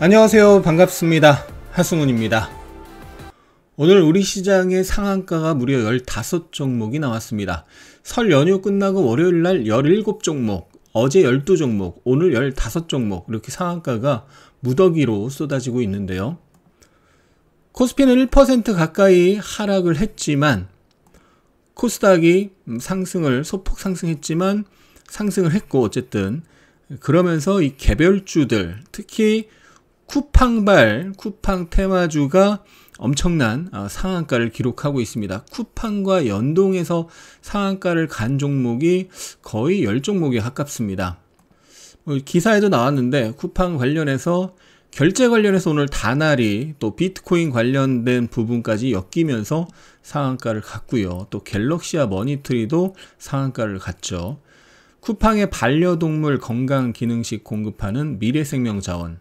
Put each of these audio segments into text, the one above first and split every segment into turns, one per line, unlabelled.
안녕하세요. 반갑습니다. 하승훈입니다. 오늘 우리 시장의 상한가가 무려 15종목이 나왔습니다. 설 연휴 끝나고 월요일날 17종목, 어제 12종목, 오늘 15종목 이렇게 상한가가 무더기로 쏟아지고 있는데요. 코스피는 1% 가까이 하락을 했지만 코스닥이 소폭 상승했지만 상승을 했고, 어쨌든 그러면서 이 개별주들, 특히 쿠팡 테마주가 엄청난 상한가를 기록하고 있습니다. 쿠팡과 연동해서 상한가를 간 종목이 거의 10종목에 가깝습니다. 기사에도 나왔는데 쿠팡 관련해서 결제 관련해서 오늘 다날이 또 비트코인 관련된 부분까지 엮이면서 상한가를 갔고요. 또 갤럭시와 머니트리도 상한가를 갔죠. 쿠팡의 반려동물 건강기능식 공급하는 미래생명자원,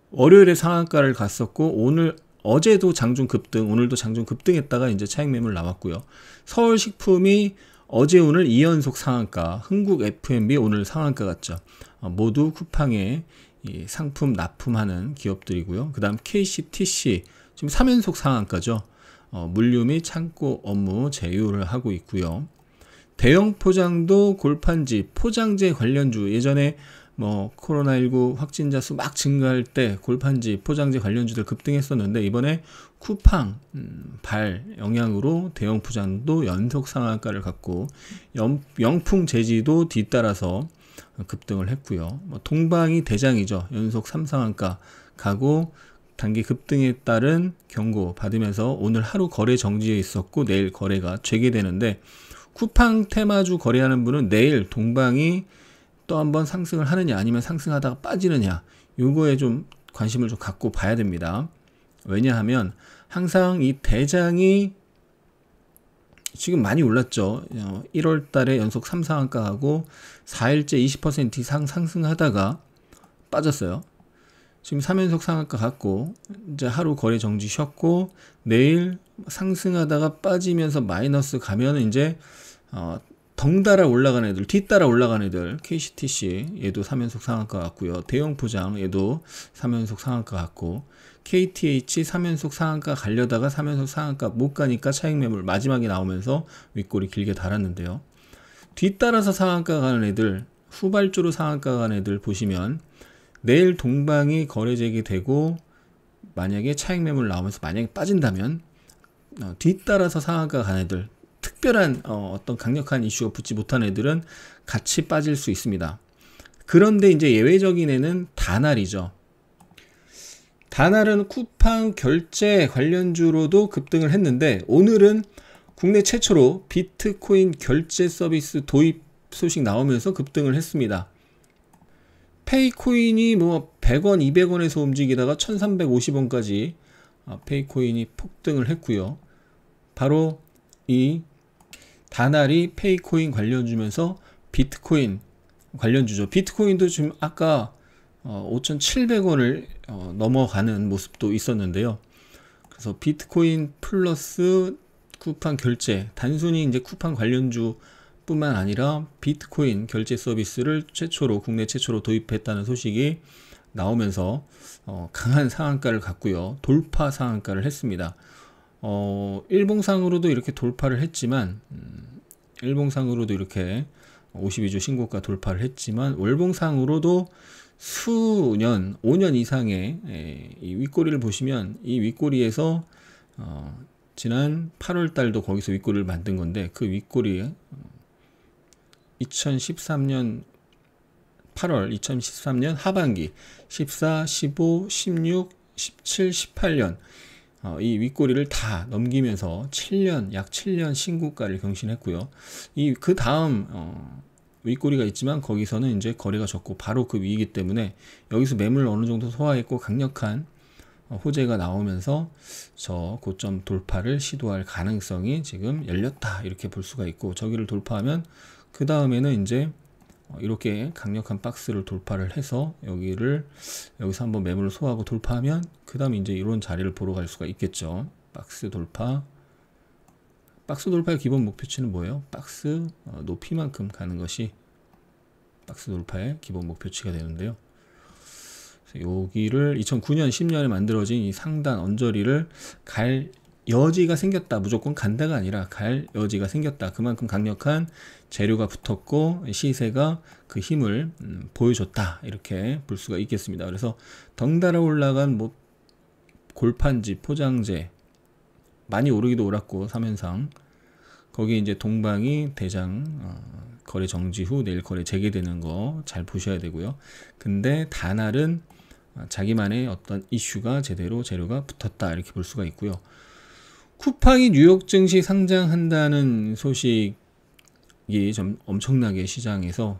월요일에 상한가를 갔었고, 어제도 장중 급등, 오늘도 장중 급등했다가 이제 차익 매물 나왔고요. 서울식품이 어제 오늘 2연속 상한가, 흥국 F&B 오늘 상한가 갔죠. 모두 쿠팡에 이 상품 납품하는 기업들이고요. 그 다음 KCTC 지금 3연속 상한가죠. 물류 및 창고 업무 제휴를 하고 있고요. 대형 포장도 골판지, 포장재 관련주, 예전에 코로나19 확진자 수 막 증가할 때 골판지, 포장재 관련주들 급등했었는데, 이번에 쿠팡 영향으로 대형 포장도 연속 상한가를 갖고, 영풍 재지도 뒤따라서 급등을 했고요. 동방이 대장이죠. 연속 3상한가 가고 단기 급등에 따른 경고 받으면서 오늘 하루 거래 정지에 있었고, 내일 거래가 재개되는데, 쿠팡 테마주 거래하는 분은 내일 동방이 또 한번 상승을 하느냐 아니면 상승하다가 빠지느냐, 요거에 좀 관심을 좀 갖고 봐야 됩니다. 왜냐하면 항상 이 대장이 지금 많이 올랐죠. 1월 달에 연속 3상한가 하고 4일째 20% 이상 상승하다가 빠졌어요. 지금 3연속 상한가 갔고, 이제 하루 거래 정지 쉬었고, 내일 상승하다가 빠지면서 마이너스 가면 이제 덩달아 올라가는 애들, 뒤따라 올라가는 애들, KCTC 얘도 3연속 상한가 같고요. 대형 포장 얘도 3연속 상한가 같고, KTH 3연속 상한가 가려다가 3연속 상한가 못 가니까 차익 매물 마지막에 나오면서 윗골이 길게 달았는데요. 뒤따라서 상한가 가는 애들, 후발주로 상한가 가는 애들 보시면 내일 동방이 거래 재개되고 만약에 차익 매물 나오면서 만약에 빠진다면 뒤따라서 상한가 가는 애들, 특별한 어떤 강력한 이슈가 붙지 못한 애들은 같이 빠질 수 있습니다. 그런데 이제 예외적인 애는 다날이죠. 다날은 쿠팡 결제 관련주로도 급등을 했는데, 오늘은 국내 최초로 비트코인 결제 서비스 도입 소식 나오면서 급등을 했습니다. 페이코인이 100원, 200원에서 움직이다가 1350원까지 페이코인이 폭등을 했고요. 바로 이 다날이 페이코인 관련주면서 비트코인 관련주죠. 비트코인도 지금 아까 5,700원을 넘어가는 모습도 있었는데요. 그래서 비트코인 플러스 쿠팡 결제, 단순히 이제 쿠팡 관련주 뿐만 아니라 비트코인 결제 서비스를 국내 최초로 도입했다는 소식이 나오면서 강한 상한가를 갔고요. 돌파 상한가를 했습니다. 일봉상으로도 이렇게 돌파를 했지만, 일봉상으로도 이렇게 52주 신고가 돌파를 했지만, 월봉상으로도 5년 이상의 이 윗꼬리를 보시면, 이 윗꼬리에서 지난 8월 달도 거기서 윗꼬리를 만든 건데, 그 윗꼬리에 2013년 8월, 2013년 하반기 14, 15, 16, 17, 18년 이 윗꼬리를 다 넘기면서 약 7년 신고가를 경신했고요. 그 다음 윗꼬리가 있지만 거기서는 이제 거래가 적고 바로 그 위이기 때문에 여기서 매물을 어느 정도 소화했고 강력한 호재가 나오면서 저 고점 돌파를 시도할 가능성이 지금 열렸다, 이렇게 볼 수가 있고, 저기를 돌파하면 그 다음에는 이제 이렇게 강력한 박스를 돌파를 해서 여기서 한번 매물을 소화하고 돌파하면 그 다음에 이제 이런 자리를 보러 갈 수가 있겠죠. 박스 돌파의 기본 목표치는 뭐예요? 박스 높이만큼 가는 것이 박스 돌파의 기본 목표치가 되는데요. 여기를 2009년 10년에 만들어진 이 상단 언저리를 갈 여지가 생겼다. 무조건 간다가 아니라 갈 여지가 생겼다. 그만큼 강력한 재료가 붙었고 시세가 그 힘을 보여줬다. 이렇게 볼 수가 있겠습니다. 그래서 덩달아 올라간 뭐 골판지, 포장재 많이 오르기도 오랐고 3연상 거기 이제 동방이 대장 거래 정지 후 내일 거래 재개되는 거 잘 보셔야 되고요. 근데 다날은 자기만의 어떤 이슈가 제대로 재료가 붙었다 이렇게 볼 수가 있고요. 쿠팡이 뉴욕 증시 상장한다는 소식이 좀 엄청나게 시장에서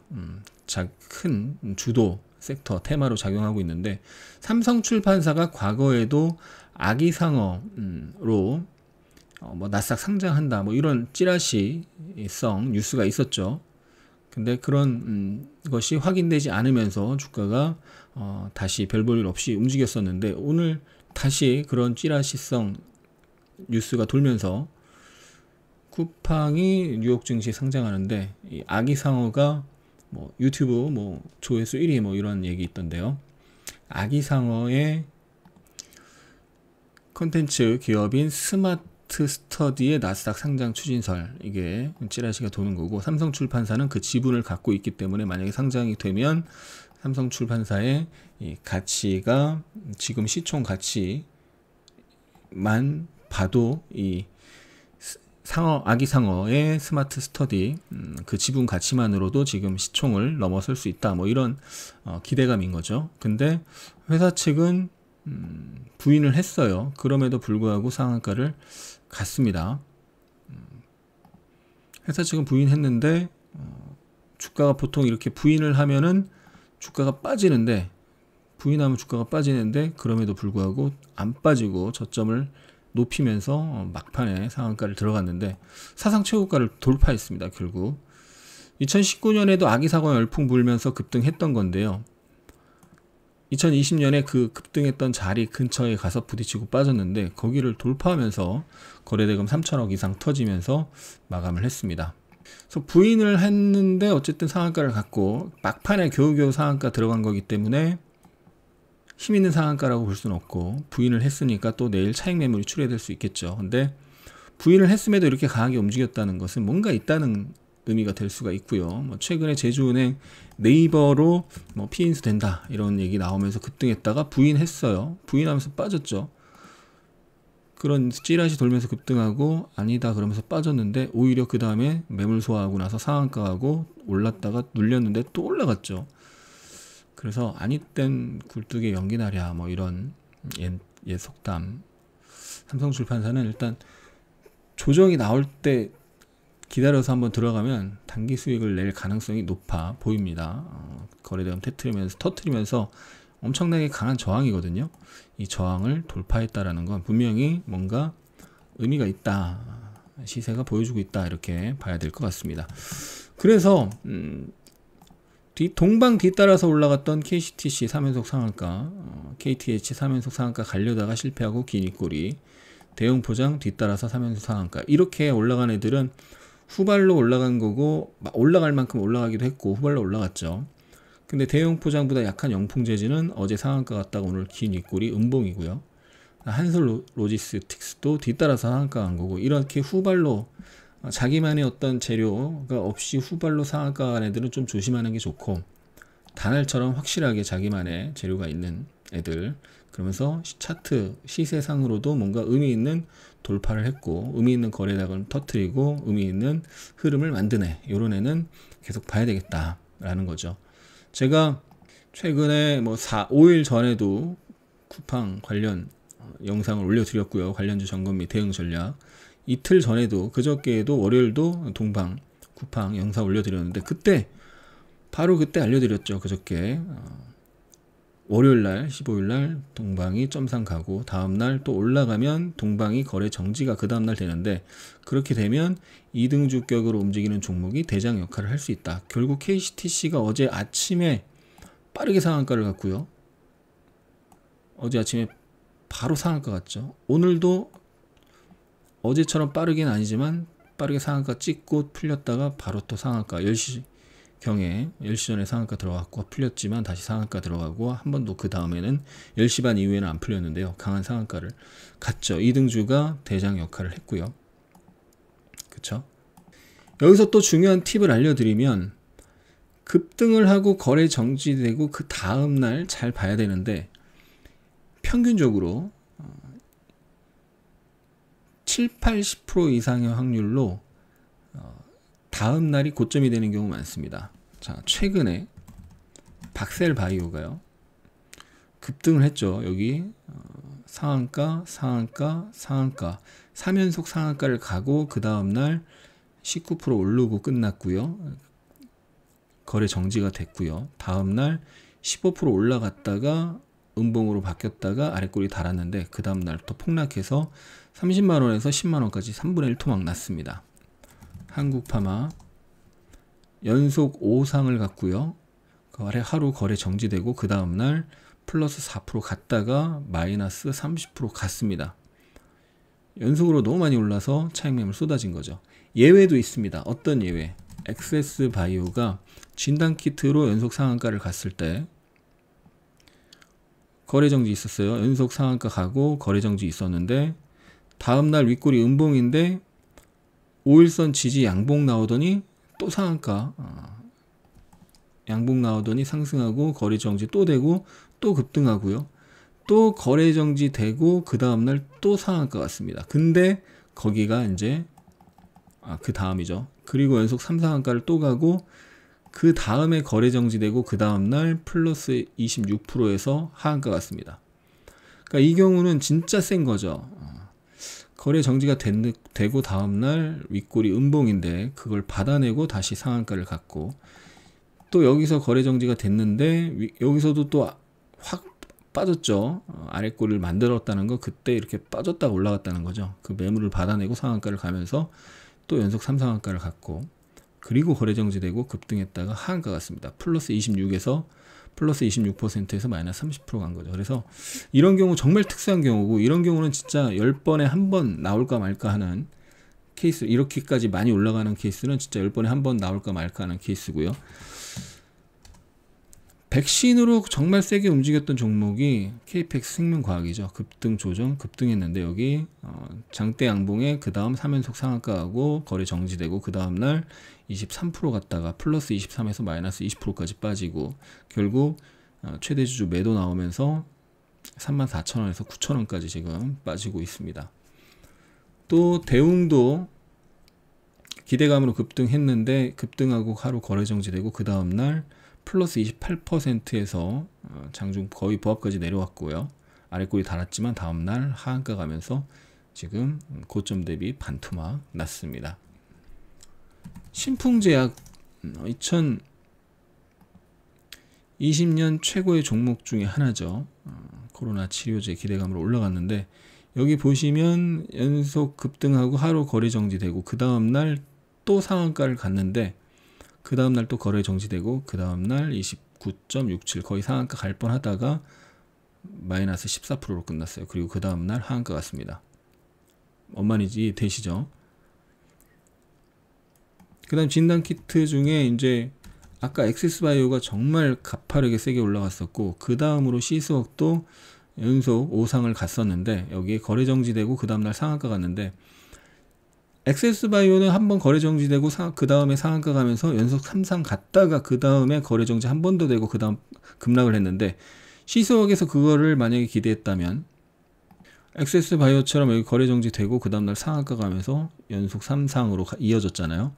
큰 주도 섹터 테마로 작용하고 있는데 삼성출판사가 과거에도 아기상어로 뭐 나스닥 상장한다 뭐 이런 찌라시성 뉴스가 있었죠. 근데 그런 것이 확인되지 않으면서 주가가 다시 별 볼 일 없이 움직였었는데 오늘 다시 그런 찌라시성 뉴스가 돌면서 쿠팡이 뉴욕 증시 상장하는데 이 아기상어가 뭐 유튜브 뭐 조회수 1위 뭐 이런 얘기 있던데요. 아기상어의 콘텐츠 기업인 스마트 스터디의 나스닥 상장 추진설 이게 찌라시가 도는 거고 삼성출판사는 그 지분을 갖고 있기 때문에 만약에 상장이 되면 삼성출판사의 이 가치가 지금 시총 가치만 봐도 이 아기상어의 스마트 스터디 그 지분 가치만으로도 지금 시총을 넘어설 수 있다 뭐 이런 기대감인 거죠. 근데 회사 측은 부인을 했어요. 그럼에도 불구하고 상한가를 갔습니다. 회사 측은 부인했는데 주가가 보통 이렇게 부인을 하면은 주가가 빠지는데 부인하면 주가가 빠지는데 그럼에도 불구하고 안 빠지고 저점을 높이면서 막판에 상한가를 들어갔는데 사상 최고가를 돌파했습니다. 결국 2019년에도 아기상어 열풍 불면서 급등했던 건데요. 2020년에 그 급등했던 자리 근처에 가서 부딪히고 빠졌는데 거기를 돌파하면서 거래대금 3천억 이상 터지면서 마감을 했습니다. 그래서 부인을 했는데 어쨌든 상한가를 갖고 막판에 겨우겨우 상한가 들어간 거기 때문에 힘 있는 상한가라고 볼 수는 없고 부인을 했으니까 또 내일 차익 매물이 출회될 수 있겠죠. 근데 부인을 했음에도 이렇게 강하게 움직였다는 것은 뭔가 있다는 의미가 될 수가 있고요. 뭐 최근에 제주은행 네이버로 뭐 피인수 된다 이런 얘기 나오면서 급등했다가 부인했어요. 부인하면서 빠졌죠. 그런 찌라시 돌면서 급등하고 아니다 그러면서 빠졌는데 오히려 그 다음에 매물 소화하고 나서 상한가하고 올랐다가 눌렸는데 또 올라갔죠. 그래서 아니 땐 굴뚝에 연기나랴 뭐 이런 옛 속담. 삼성출판사는 일단 조정이 나올 때 기다려서 한번 들어가면 단기 수익을 낼 가능성이 높아 보입니다. 거래대금 터트리면서 엄청나게 강한 저항이거든요. 이 저항을 돌파했다라는 건 분명히 뭔가 의미가 있다. 시세가 보여주고 있다. 이렇게 봐야 될 것 같습니다. 그래서 동방 뒤따라서 올라갔던 KCTC 3연속 상한가, KTH 3연속 상한가 가려다가 실패하고 기니꼬리, 대형 포장 뒤따라서 3연속 상한가 이렇게 올라간 애들은 후발로 올라간 거고 올라갈 만큼 올라가기도 했고 후발로 올라갔죠. 근데 대형 포장보다 약한 영풍재지는 어제 상한가 갔다가 오늘 긴 윗골이 음봉이고요. 한솔 로지스틱스도 뒤따라서 상한가 간 거고 이렇게 후발로 자기만의 어떤 재료가 없이 후발로 상한가 간 애들은 좀 조심하는 게 좋고 다날처럼 확실하게 자기만의 재료가 있는 애들 그러면서 차트 시세상으로도 뭔가 의미 있는 돌파를 했고 의미 있는 거래량을 터뜨리고 의미 있는 흐름을 만드네 이런 애는 계속 봐야 되겠다라는 거죠. 제가 최근에 뭐 5일 전에도 쿠팡 관련 영상을 올려드렸고요. 관련주 점검 및 대응 전략 이틀 전에도 그저께에도 월요일도 동방 쿠팡 영상 올려드렸는데 바로 그때 알려드렸죠. 그저께 월요일날 15일날 동방이 점상 가고 다음날 또 올라가면 동방이 거래 정지가 그 다음날 되는데 그렇게 되면 2등주격으로 움직이는 종목이 대장 역할을 할 수 있다. 결국 KCTC가 어제 아침에 빠르게 상한가를 갔고요. 어제 아침에 바로 상한가 갔죠. 오늘도 어제처럼 빠르게는 아니지만 빠르게 상한가 찍고 풀렸다가 바로 또 상한가 10시 경에 10시 전에 상한가 들어갔고 풀렸지만 다시 상한가 들어가고 한 번 더 그 다음에는 10시 반 이후에는 안 풀렸는데요. 강한 상한가를 갔죠. 이등주가 대장 역할을 했고요. 그쵸? 여기서 또 중요한 팁을 알려드리면 급등을 하고 거래 정지되고 그 다음날 잘 봐야 되는데 평균적으로 7, 80% 이상의 확률로 다음 날이 고점이 되는 경우 많습니다. 자, 최근에 박셀바이오가요 급등을 했죠. 여기 상한가, 상한가, 상한가 3연속 상한가를 가고 그 다음날 19% 오르고 끝났고요. 거래 정지가 됐고요. 다음날 15% 올라갔다가 음봉으로 바뀌었다가 아랫골이 달았는데 그 다음날부터 폭락해서 30만원에서 10만원까지 3분의 1 토막 났습니다. 한국파마 연속 5상을 갔고요. 하루 거래 정지되고 그 다음날 플러스 4% 갔다가 마이너스 30% 갔습니다. 연속으로 너무 많이 올라서 차익 매물 쏟아진 거죠. 예외도 있습니다. 어떤 예외? 액세스바이오가 진단키트로 연속 상한가를 갔을 때 거래정지 있었어요. 연속 상한가 가고 거래정지 있었는데 다음날 윗골이 음봉인데 5일선 지지 양봉 나오더니 또 상한가 양봉 나오더니 상승하고 거래정지 또 되고 또 급등하고요. 또 거래정지 되고 그 다음날 또 상한가 갔습니다. 근데 거기가 이제 그 다음이죠. 그리고 연속 3상한가를 또 가고 그 다음에 거래정지 되고 그 다음날 플러스 26%에서 하한가 갔습니다. 그러니까 이 경우는 진짜 센 거죠. 거래 정지가 되고 다음날 윗골이 음봉인데 그걸 받아내고 다시 상한가를 갔고 또 여기서 거래 정지가 됐는데 여기서도 또 확 빠졌죠. 아랫골을 만들었다는 거 그때 이렇게 빠졌다가 올라갔다는 거죠. 그 매물을 받아내고 상한가를 가면서 또 연속 3상한가를 갔고 그리고 거래 정지되고 급등했다가 하한가 갔습니다. 플러스 26에서 플러스 26%에서 마이너스 30% 간 거죠. 그래서 이런 경우 정말 특수한 경우고 이런 경우는 진짜 10번에 한 번 나올까 말까 하는 케이스, 이렇게까지 많이 올라가는 케이스는 진짜 10번에 한 번 나올까 말까 하는 케이스고요. 백신으로 정말 세게 움직였던 종목이 KPX 생명과학이죠. 급등 조정 급등했는데 여기 장대 양봉에 그 다음 3연속 상한가하고 거래 정지되고 그 다음날 23% 갔다가 플러스 23에서 마이너스 20%까지 빠지고 결국 최대 주주 매도 나오면서 34,000원에서 9,000원까지 지금 빠지고 있습니다. 또 대웅도 기대감으로 급등했는데 급등하고 하루 거래 정지되고 그 다음날 플러스 28%에서 장중 거의 보합까지 내려왔고요. 아랫골이 달았지만 다음날 하한가 가면서 지금 고점 대비 반토막 났습니다. 신풍제약 2020년 최고의 종목 중에 하나죠. 코로나 치료제 기대감으로 올라갔는데 여기 보시면 연속 급등하고 하루 거래 정지되고 그 다음날 또 상한가를 갔는데 그 다음날 또 거래 정지되고 그 다음날 29.67 거의 상한가 갈 뻔하다가 마이너스 14%로 끝났어요. 그리고 그 다음날 하한가 갔습니다. 뭔 말인지 되시죠? 그 다음 진단키트 중에 이제 아까 액세스바이오가 정말 가파르게 세게 올라갔었고 그 다음으로 시스웍도 연속 5상을 갔었는데 여기에 거래 정지되고 그 다음날 상한가 갔는데 액세스바이오는 한번 거래 정지되고 그 다음에 상한가 가면서 연속 3상 갔다가 그 다음에 거래 정지 한 번 더 되고 그 다음 급락을 했는데 시스웍에서 그거를 만약에 기대했다면 액세스바이오처럼 여기 거래 정지 되고 그 다음날 상한가 가면서 연속 3상으로 이어졌잖아요.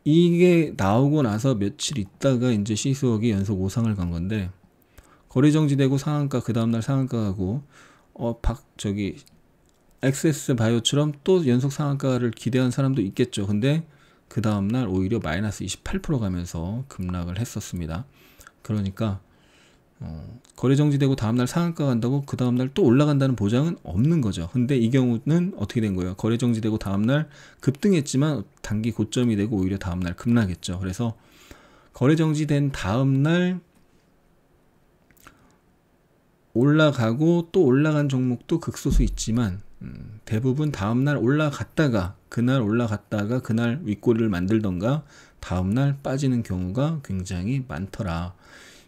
이게 나오고 나서 며칠 있다가 이제 시스웍이 연속 5상을 간 건데 거래 정지되고 상한가 그 다음날 상한가 가고 액세스바이오처럼 또 연속 상한가를 기대한 사람도 있겠죠. 근데 그 다음날 오히려 마이너스 28% 가면서 급락을 했었습니다. 그러니까 거래 정지되고 다음날 상한가 간다고 그 다음날 또 올라간다는 보장은 없는 거죠. 근데 이 경우는 어떻게 된 거예요? 거래 정지되고 다음날 급등했지만 단기 고점이 되고 오히려 다음날 급락했죠. 그래서 거래 정지된 다음날 올라가고 또 올라간 종목도 극소수 있지만 대부분 다음날 올라갔다가 그날 윗꼬리를 만들던가 다음날 빠지는 경우가 굉장히 많더라.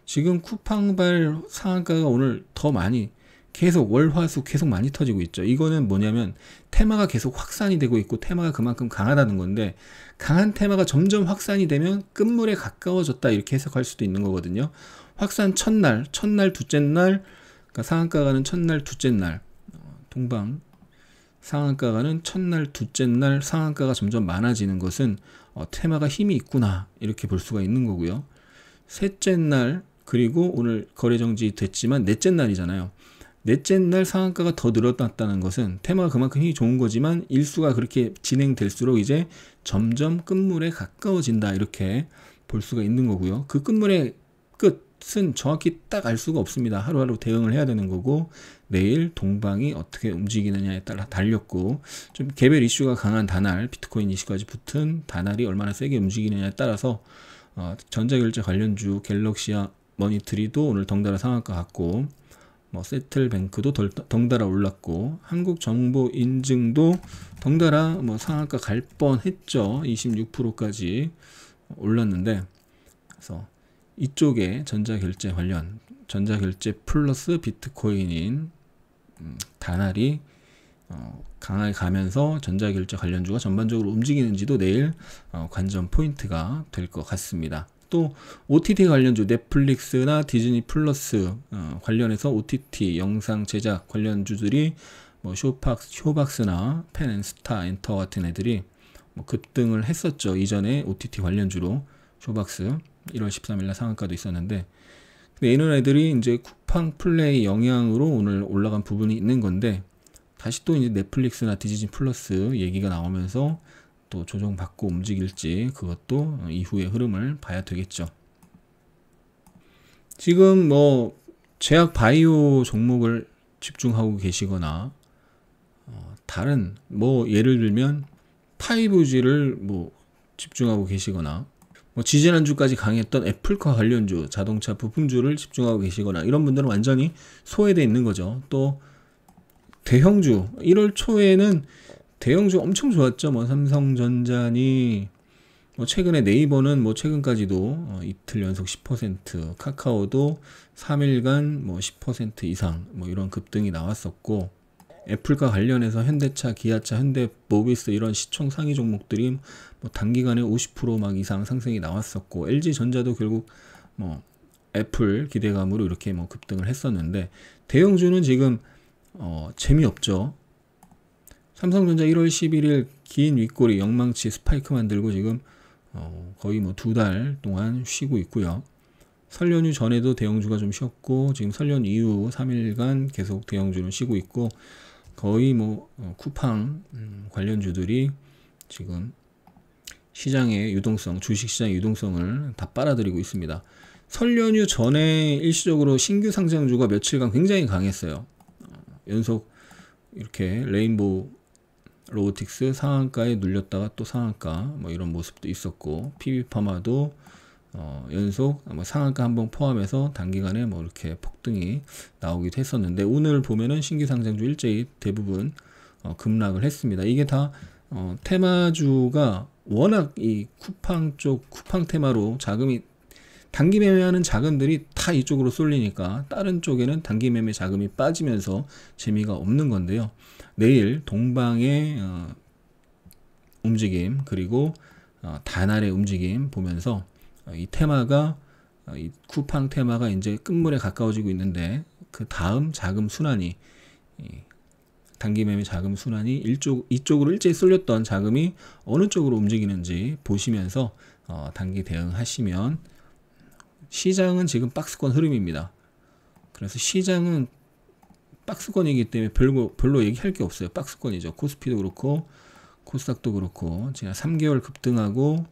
지금 쿠팡발 상한가가 오늘 더 많이 계속 월화수 계속 많이 터지고 있죠. 이거는 뭐냐면 테마가 계속 확산이 되고 있고 테마가 그만큼 강하다는 건데, 강한 테마가 점점 확산이 되면 끝물에 가까워졌다 이렇게 해석할 수도 있는 거거든요. 확산 첫날 둘째 날, 그러니까 상한가 가는 첫날 둘째 날, 동방 상한가 가는 첫날 둘째 날 상한가가 점점 많아지는 것은 테마가 힘이 있구나 이렇게 볼 수가 있는 거고요. 셋째 날, 그리고 오늘 거래 정지 됐지만 넷째 날이잖아요. 넷째 날 상한가가 더 늘어났다는 것은 테마가 그만큼 힘이 좋은 거지만 일수가 그렇게 진행될수록 이제 점점 끝물에 가까워진다 이렇게 볼 수가 있는 거고요. 그 끝물의 끝은 정확히 딱 알 수가 없습니다. 하루하루 대응을 해야 되는 거고, 내일 동방이 어떻게 움직이느냐에 따라 달렸고, 좀 개별 이슈가 강한 다날, 비트코인 이슈까지 붙은 다날이 얼마나 세게 움직이느냐에 따라서 전자결제 관련주 갤럭시와 머니트리도 오늘 덩달아 상한가 같고, 세틀뱅크도 덩달아 올랐고, 한국정보인증도 덩달아 상한가 갈 뻔했죠. 26%까지 올랐는데, 그래서 이쪽에 전자결제 관련, 전자결제 플러스 비트코인인 다날이 강하게 가면서 전자결제 관련주가 전반적으로 움직이는지도 내일 관전 포인트가 될 것 같습니다. 또 OTT 관련주 넷플릭스나 디즈니 플러스 관련해서 OTT 영상 제작 관련주들이 쇼박스나 펜앤스타 엔터 같은 애들이 급등을 했었죠. 이전에 OTT 관련주로 쇼박스 1월 13일날 상한가도 있었는데, 근데 이런 애들이 이제 쿠팡 플레이 영향으로 오늘 올라간 부분이 있는 건데, 다시 또 이제 넷플릭스나 디즈니 플러스 얘기가 나오면서 또 조정받고 움직일지 그것도 이후의 흐름을 봐야 되겠죠. 지금 제약 바이오 종목을 집중하고 계시거나 다른 예를 들면 5G를 집중하고 계시거나 지지난주까지 강했던 애플카 관련주, 자동차 부품주를 집중하고 계시거나 이런 분들은 완전히 소외되어 있는 거죠. 또 대형주 1월 초에는 대형주 엄청 좋았죠. 삼성전자니 최근에 네이버는 최근까지도 이틀 연속 10%, 카카오도 3일간 10% 이상 이런 급등이 나왔었고, 애플과 관련해서 현대차, 기아차, 현대모비스 이런 시총 상위 종목들이 단기간에 50% 이상 상승이 나왔었고, LG전자도 결국 애플 기대감으로 이렇게 급등을 했었는데, 대형주는 지금 재미없죠. 삼성전자 1월 11일 긴 윗꼬리 영망치 스파이크 만들고 지금 거의 2달 동안 쉬고 있고요. 설 연휴 전에도 대형주가 좀 쉬었고, 지금 설 연휴 이후 3일간 계속 대형주는 쉬고 있고, 거의 쿠팡 관련주들이 지금 시장의 유동성, 주식시장의 유동성을 다 빨아들이고 있습니다. 설 연휴 전에 일시적으로 신규 상장주가 며칠간 굉장히 강했어요. 연속 이렇게 레인보우 로보틱스 상한가에 눌렸다가 또 상한가 이런 모습도 있었고, PB파마도 연속 상한가 한번 포함해서 단기간에 이렇게 폭등이 나오기도 했었는데, 오늘 보면은 신규 상장주 일제히 대부분 급락을 했습니다. 이게 다 테마주가 워낙 이 쿠팡 테마로 자금이 단기 매매하는 자금들이 다 이쪽으로 쏠리니까 다른 쪽에는 단기 매매 자금이 빠지면서 재미가 없는 건데요. 내일 동방의 움직임, 그리고 다날의 움직임 보면서 이 테마가, 이 쿠팡 테마가 이제 끝물에 가까워지고 있는데, 그 다음 자금 순환이, 단기 매매 자금 순환이 이쪽으로 일제히 쏠렸던 자금이 어느 쪽으로 움직이는지 보시면서 단기 대응하시면, 시장은 지금 박스권 흐름입니다. 그래서 시장은 박스권이기 때문에 별로 얘기할 게 없어요. 박스권이죠. 코스피도 그렇고 코스닥도 그렇고 지난 3개월 급등하고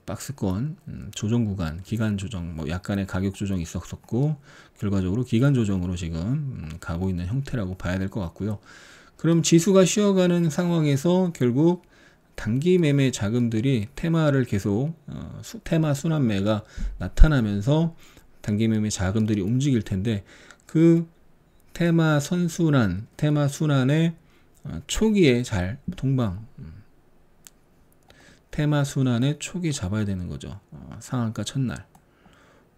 박스권 조정 구간, 기간 조정, 약간의 가격 조정이 있었고, 결과적으로 기간 조정으로 지금 가고 있는 형태라고 봐야 될 것 같고요. 그럼 지수가 쉬어가는 상황에서 결국 단기 매매 자금들이 테마를 계속 테마 순환매가 나타나면서 단기 매매 자금들이 움직일 텐데, 그 테마 순환의 초기에 잘 동방 테마 순환의 초기 잡아야 되는 거죠. 상한가 첫날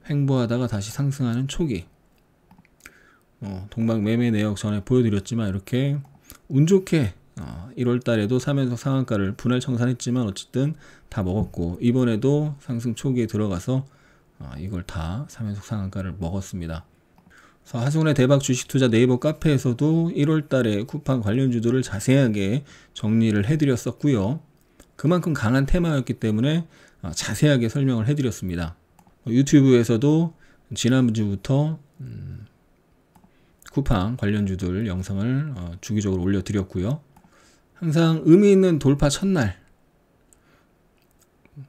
횡보하다가 다시 상승하는 초기. 동방 매매 내역 전에 보여드렸지만 이렇게 운 좋게 1월 달에도 3연속 상한가를 분할 청산했지만 어쨌든 다 먹었고, 이번에도 상승 초기에 들어가서 이걸 다 3연속 상한가를 먹었습니다. 그래서 하승훈의 대박 주식투자 네이버 카페에서도 1월 달에 쿠팡 관련주들을 자세하게 정리를 해드렸었고요. 그만큼 강한 테마였기 때문에 자세하게 설명을 해드렸습니다. 유튜브에서도 지난주부터 쿠팡 관련주들 영상을 주기적으로 올려드렸고요. 항상 의미 있는 돌파 첫날,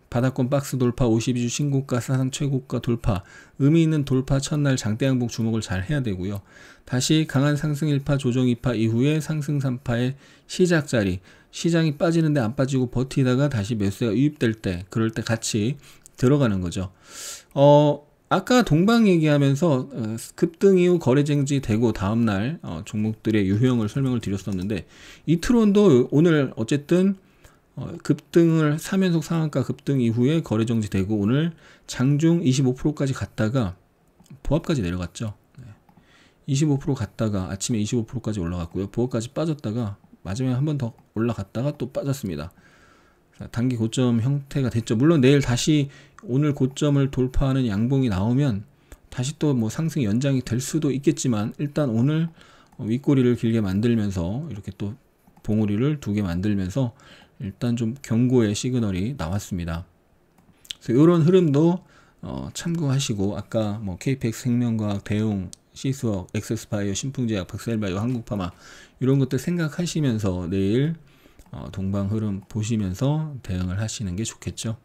바닥권 박스 돌파, 52주 신고가, 사상 최고가 돌파, 의미 있는 돌파 첫날 장대 양봉 주목을 잘 해야 되고요. 다시 강한 상승 1파, 조정 2파 이후에 상승 3파의 시작 자리, 시장이 빠지는데 안 빠지고 버티다가 다시 매수가 유입될 때, 그럴 때 같이 들어가는 거죠. 아까 동방 얘기하면서 급등 이후 거래쟁지 되고 다음날 종목들의 유형을 설명을 드렸었는데, 이트론도 오늘 어쨌든 급등을 3연속 상한가 급등 이후에 거래정지 되고 오늘 장중 25%까지 갔다가 보합까지 내려갔죠. 25% 갔다가 아침에 25%까지 올라갔고요. 보합까지 빠졌다가 마지막에 한 번 더 올라갔다가 또 빠졌습니다. 단기 고점 형태가 됐죠. 물론 내일 다시 오늘 고점을 돌파하는 양봉이 나오면 다시 또 뭐 상승 연장이 될 수도 있겠지만, 일단 오늘 윗꼬리를 길게 만들면서 이렇게 또 봉우리를 2개 만들면서 일단 좀 경고의 시그널이 나왔습니다. 그래서 이런 흐름도 참고하시고, 아까 뭐 KPX 생명과학, 대웅, 시스웍, 엑세스바이오, 신풍제약, 박셀바이오, 한국파마 이런 것들 생각하시면서 내일 동방 흐름 보시면서 대응을 하시는 게 좋겠죠.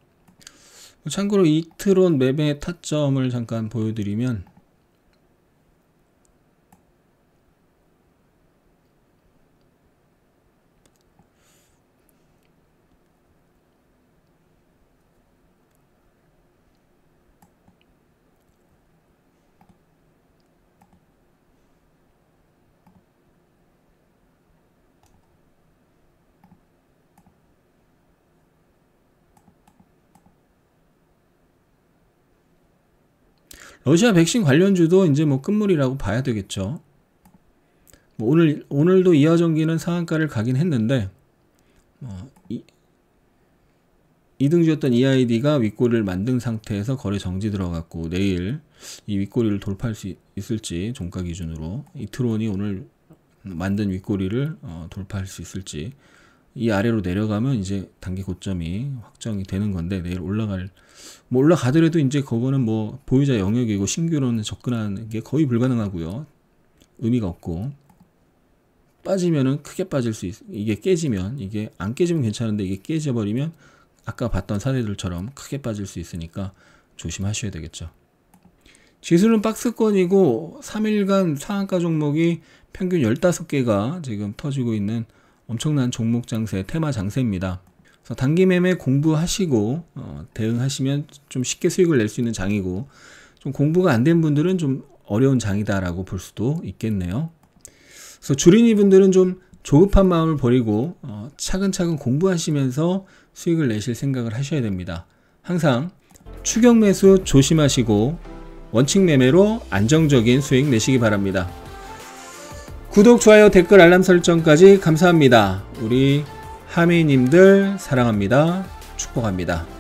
참고로 이트론 매매 타점을 잠깐 보여드리면, 러시아 백신 관련주도 이제 뭐 끝물이라고 봐야 되겠죠. 뭐 오늘도 이하전기는 상한가를 가긴 했는데, 이등주였던 EID가 윗꼬리를 만든 상태에서 거래 정지 들어갔고, 내일 이 윗꼬리를 돌파할 수 있을지, 종가 기준으로 이트론이 오늘 만든 윗꼬리를 돌파할 수 있을지, 이 아래로 내려가면 이제 단기 고점이 확정이 되는 건데, 내일 올라가더라도 이제 그거는 뭐 보유자 영역이고 신규로는 접근하는 게 거의 불가능하고요. 의미가 없고, 빠지면은 크게 빠질 수 이게 깨지면, 이게 안 깨지면 괜찮은데 이게 깨져버리면 아까 봤던 사례들처럼 크게 빠질 수 있으니까 조심하셔야 되겠죠. 지수는 박스권이고 3일간 상한가 종목이 평균 15개가 지금 터지고 있는 엄청난 종목 장세, 테마 장세입니다. 그래서 단기 매매 공부하시고 대응하시면 좀 쉽게 수익을 낼 수 있는 장이고, 좀 공부가 안 된 분들은 좀 어려운 장이다라고 볼 수도 있겠네요. 그래서 주린이 분들은 좀 조급한 마음을 버리고 차근차근 공부하시면서 수익을 내실 생각을 하셔야 됩니다. 항상 추격 매수 조심하시고 원칙 매매로 안정적인 수익 내시기 바랍니다. 구독, 좋아요, 댓글, 알람 설정까지 감사합니다. 우리 하미님들 사랑합니다. 축복합니다.